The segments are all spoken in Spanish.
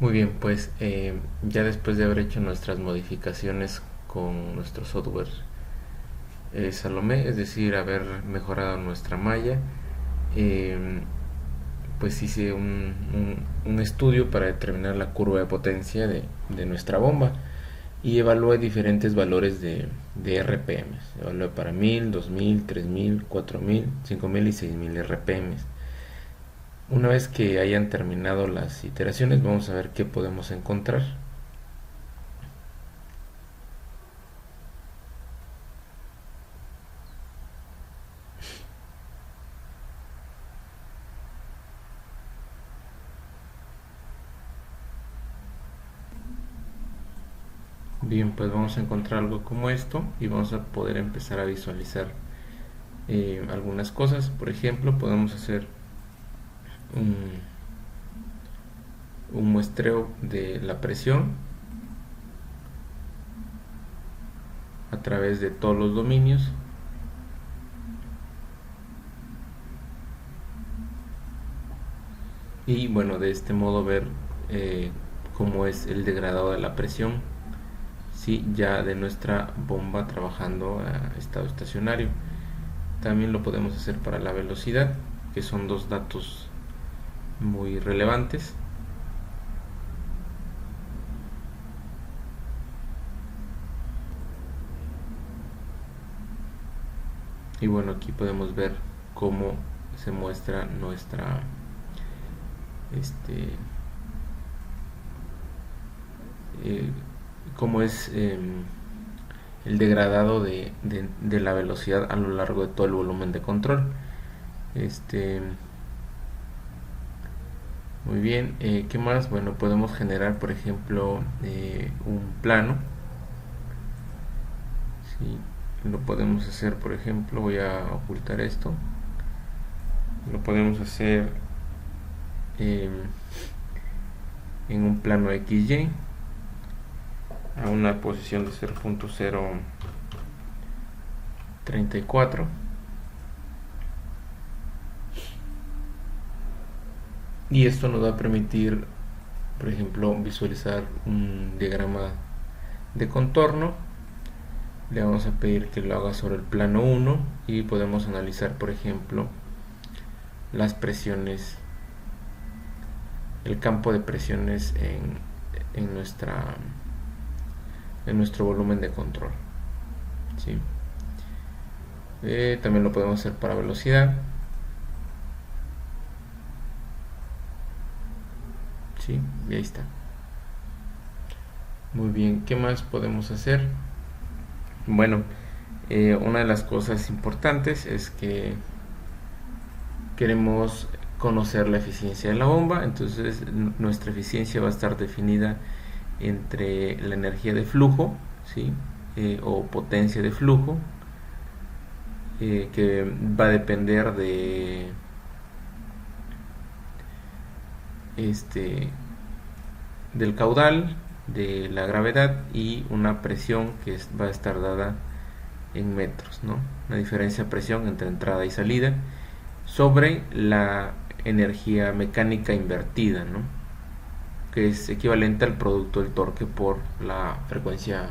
Muy bien, pues ya después de haber hecho nuestras modificaciones con nuestro software Salomé, es decir, haber mejorado nuestra malla, eh, pues hice un estudio para determinar la curva de potencia de nuestra bomba y evalué diferentes valores de RPM. Evalué para 1000, 2000, 3000, 4000, 5000 y 6000 RPM. Una vez que hayan terminado las iteraciones, vamos a ver qué podemos encontrar. Bien, pues vamos a encontrar algo como esto y vamos a poder empezar a visualizar algunas cosas. Por ejemplo, podemos hacer un, un muestreo de la presión a través de todos los dominios. Y bueno, de este modo ver cómo es el degradado de la presión, ¿sí? Ya de nuestra bomba trabajando a estado estacionario. También lo podemos hacer para la velocidad, que son dos datos muy relevantes. Y bueno, aquí podemos ver cómo se muestra nuestra este eh, cómo es el degradado de la velocidad a lo largo de todo el volumen de control. este Muy bien, ¿qué más? Bueno, podemos generar, por ejemplo, un plano. ¿Sí? Lo podemos hacer, por ejemplo, voy a ocultar esto. Lo podemos hacer eh, en un plano XY a una posición de 0.034. Y esto nos va a permitir, por ejemplo, visualizar un diagrama de contorno. Le vamos a pedir que lo haga sobre el plano 1 y podemos analizar, por ejemplo, las presiones, el campo de presiones en nuestro volumen de control. ¿Sí? También lo podemos hacer para velocidad. ¿Sí? Y ahí está. Muy bien, ¿qué más podemos hacer? Bueno, una de las cosas importantes es que queremos conocer la eficiencia de la bomba. Entonces nuestra eficiencia va a estar definida entre la energía de flujo, ¿sí? O potencia de flujo, que va a depender este, del caudal, de la gravedad y una presión que va a estar dada en metros, ¿no? Una diferencia de presión entre entrada y salida sobre la energía mecánica invertida, ¿no? Que es equivalente al producto del torque por la frecuencia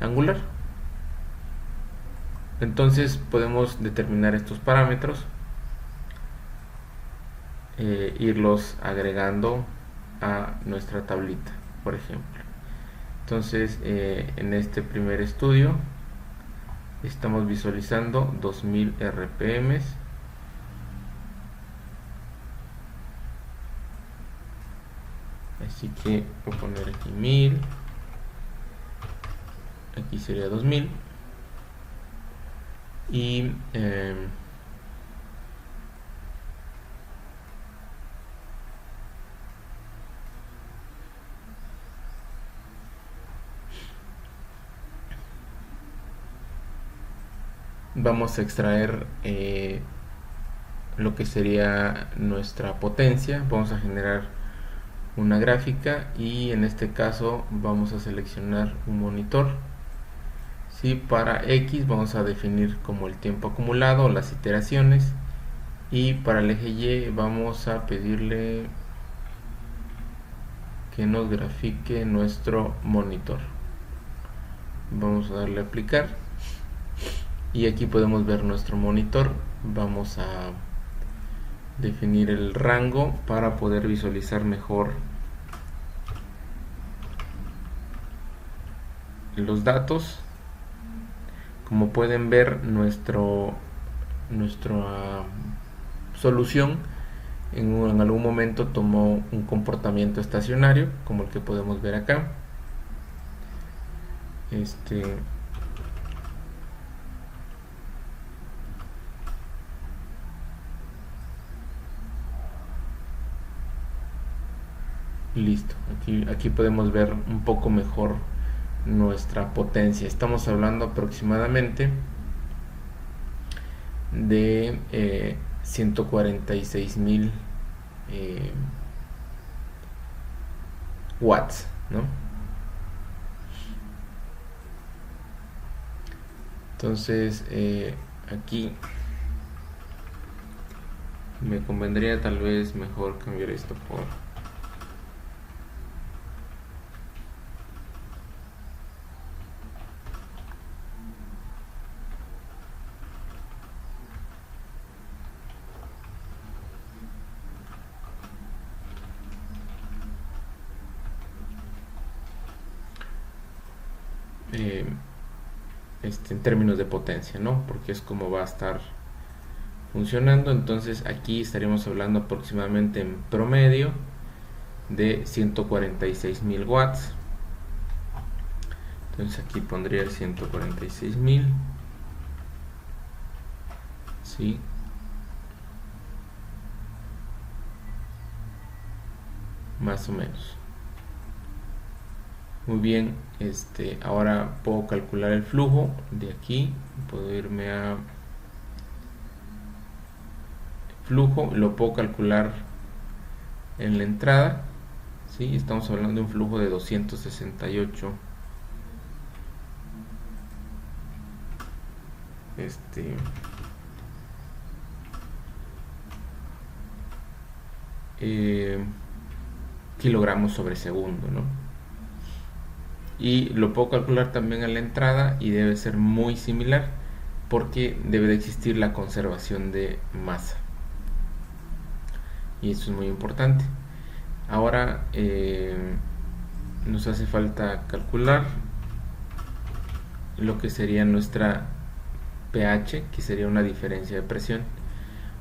angular. Entonces podemos determinar estos parámetros, irlos agregando a nuestra tablita, por ejemplo. Entonces en este primer estudio estamos visualizando 2000 RPM. Así que voy a poner aquí 1000, aquí sería 2000 y vamos a extraer lo que sería nuestra potencia. Vamos a generar una gráfica y en este caso vamos a seleccionar un monitor. ¿Sí? Para X vamos a definir como el tiempo acumulado, las iteraciones, y para el eje Y vamos a pedirle que nos grafique nuestro monitor. Vamos a darle a aplicar y aquí podemos ver nuestro monitor. Vamos a definir el rango para poder visualizar mejor los datos. Como pueden ver, nuestra solución en algún momento tomó un comportamiento estacionario, como el que podemos ver acá. Listo, aquí podemos ver un poco mejor nuestra potencia. Estamos hablando aproximadamente de 146.000 watts, ¿no? Entonces aquí me convendría tal vez mejor cambiar esto por en términos de potencia, ¿no? Porque es como va a estar funcionando. Entonces aquí estaríamos hablando aproximadamente en promedio de 146.000 watts. Entonces aquí pondría el 146.000, ¿sí? Más o menos. Muy bien, ahora puedo calcular el flujo de aquí. Puedo irme a flujo, lo puedo calcular en la entrada, ¿sí? Estamos hablando de un flujo de 268 kilogramos sobre segundo, ¿no? Y lo puedo calcular también a la entrada y debe ser muy similar porque debe de existir la conservación de masa, y eso es muy importante. Ahora nos hace falta calcular lo que sería nuestra pH, que sería una diferencia de presión.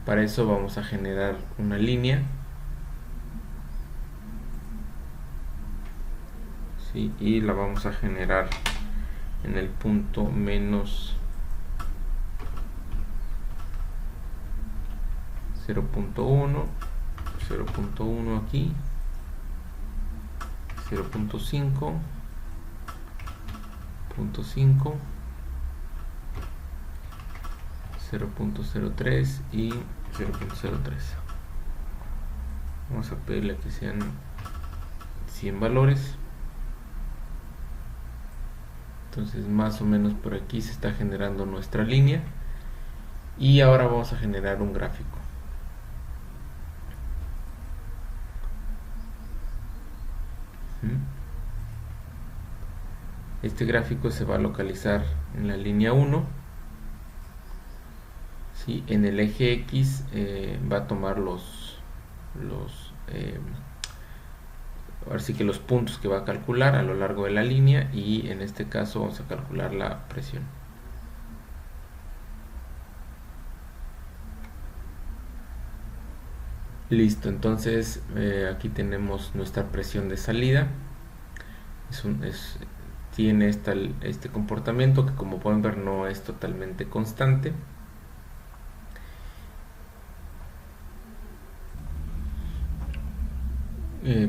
Para eso vamos a generar una línea, ¿sí? Y la vamos a generar en el punto menos 0.1, 0.1 aquí, 0.5, 0.5, 0.03 y 0.03. Vamos a pedirle que sean 100 valores. Entonces más o menos por aquí se está generando nuestra línea y ahora vamos a generar un gráfico. Este gráfico se va a localizar en la línea 1, ¿sí? En el eje X va a tomar ahora sí que los puntos que va a calcular a lo largo de la línea, y en este caso vamos a calcular la presión. Listo, entonces aquí tenemos nuestra presión de salida. Tiene este comportamiento que, como pueden ver, no es totalmente constante.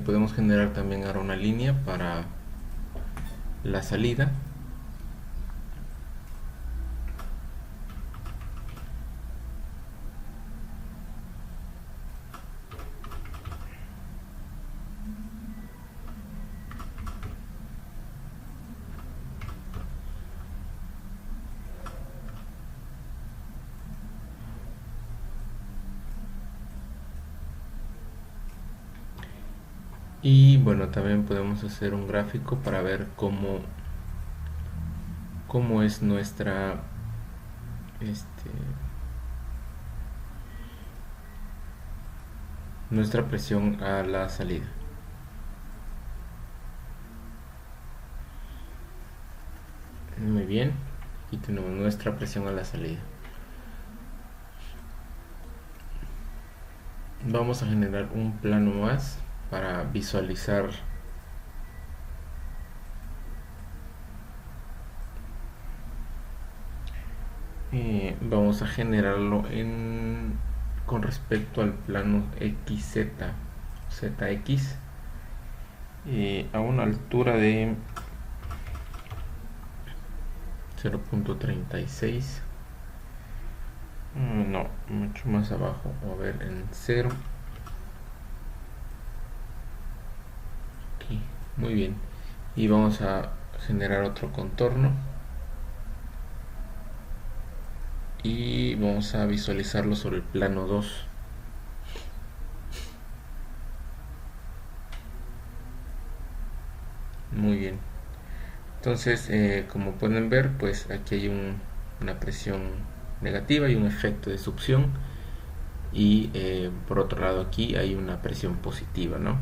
Podemos generar también ahora una línea para la salida. Y bueno, también podemos hacer un gráfico para ver cómo es nuestra presión a la salida. Muy bien, aquí tenemos nuestra presión a la salida. Vamos a generar un plano más para visualizar vamos a generarlo con respecto al plano ZX a una altura de 0.36, no, mucho más abajo, a ver, en 0. Aquí, muy bien, y vamos a generar otro contorno y vamos a visualizarlo sobre el plano 2. Muy bien, entonces como pueden ver, pues aquí hay una presión negativa y un efecto de succión, y por otro lado aquí hay una presión positiva, ¿no?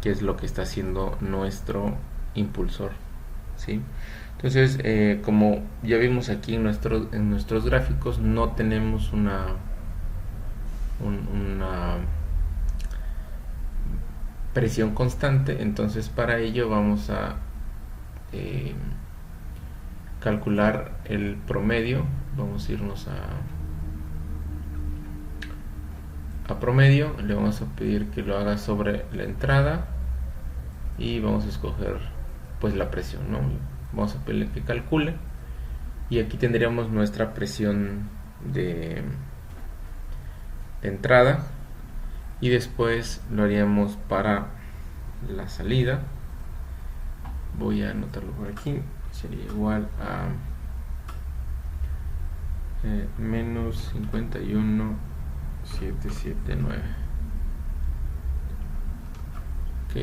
Que es lo que está haciendo nuestro impulsor, ¿sí? Entonces, como ya vimos aquí en nuestros gráficos, no tenemos una presión constante. Entonces, para ello vamos a calcular el promedio. Vamos a irnos a promedio, le vamos a pedir que lo haga sobre la entrada y vamos a escoger pues la presión, ¿no? Vamos a pedirle que calcule y aquí tendríamos nuestra presión de entrada, y después lo haríamos para la salida. Voy a anotarlo por aquí, sería igual a menos 51,779. Ok,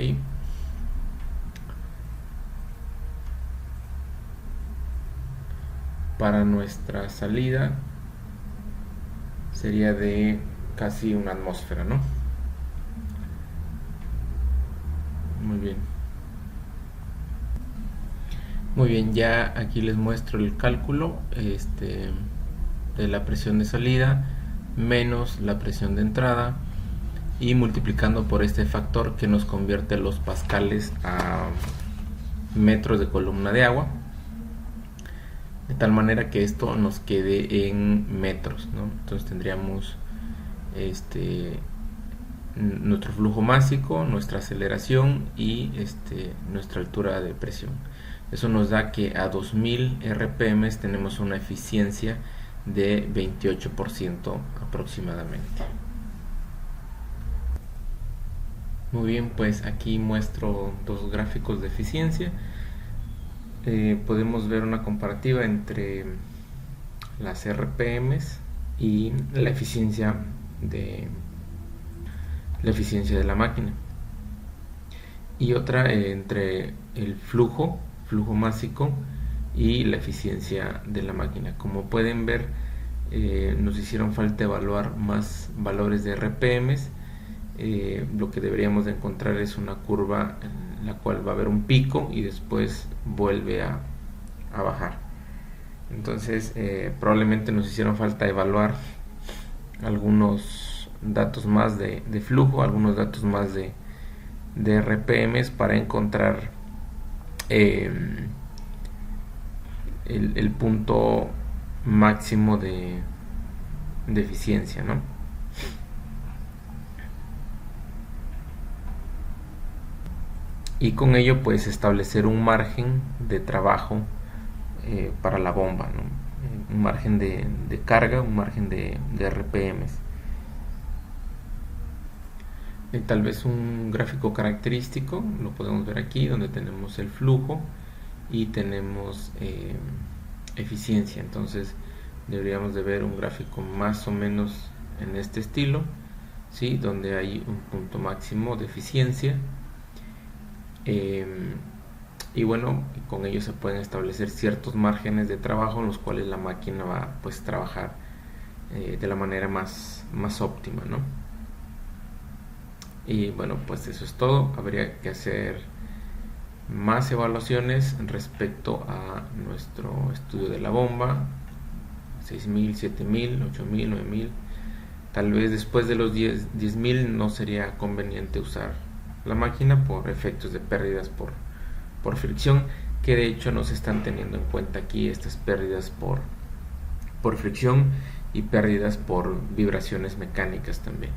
para nuestra salida sería de casi una atmósfera, ¿no? Muy bien. Muy bien, ya aquí les muestro el cálculo de la presión de salida menos la presión de entrada, y multiplicando por este factor que nos convierte los pascales a metros de columna de agua, de tal manera que esto nos quede en metros, ¿no? Entonces tendríamos nuestro flujo másico, nuestra aceleración y nuestra altura de presión. Eso nos da que a 2000 RPM tenemos una eficiencia de 28% aproximadamente. Muy bien, pues aquí muestro dos gráficos de eficiencia. Podemos ver una comparativa entre las RPMs y la eficiencia de la máquina, y otra entre el flujo másico y la eficiencia de la máquina. Como pueden ver, nos hicieron falta evaluar más valores de RPMs. Lo que deberíamos de encontrar es una curva en la cual va a haber un pico y después vuelve a bajar. Entonces probablemente nos hicieron falta evaluar algunos datos más de flujo, algunos datos más de RPMs para encontrar el punto máximo de eficiencia, ¿no? Y con ello pues establecer un margen de trabajo para la bomba, ¿no? Un margen de carga, un margen de RPMs. Tal vez un gráfico característico lo podemos ver aquí, donde tenemos el flujo y tenemos eficiencia. Entonces deberíamos de ver un gráfico más o menos en este estilo, ¿sí? Donde hay un punto máximo de eficiencia Eh, y bueno, con ello se pueden establecer ciertos márgenes de trabajo en los cuales la máquina va pues trabajar de la manera más óptima, ¿no? Y bueno, pues eso es todo. Habría que hacer más evaluaciones respecto a nuestro estudio de la bomba: 6000, 7000, 8000, 9000. Tal vez después de los 10.000 no sería conveniente usar la máquina por efectos de pérdidas por fricción, que de hecho no se están teniendo en cuenta aquí estas pérdidas por fricción y pérdidas por vibraciones mecánicas también.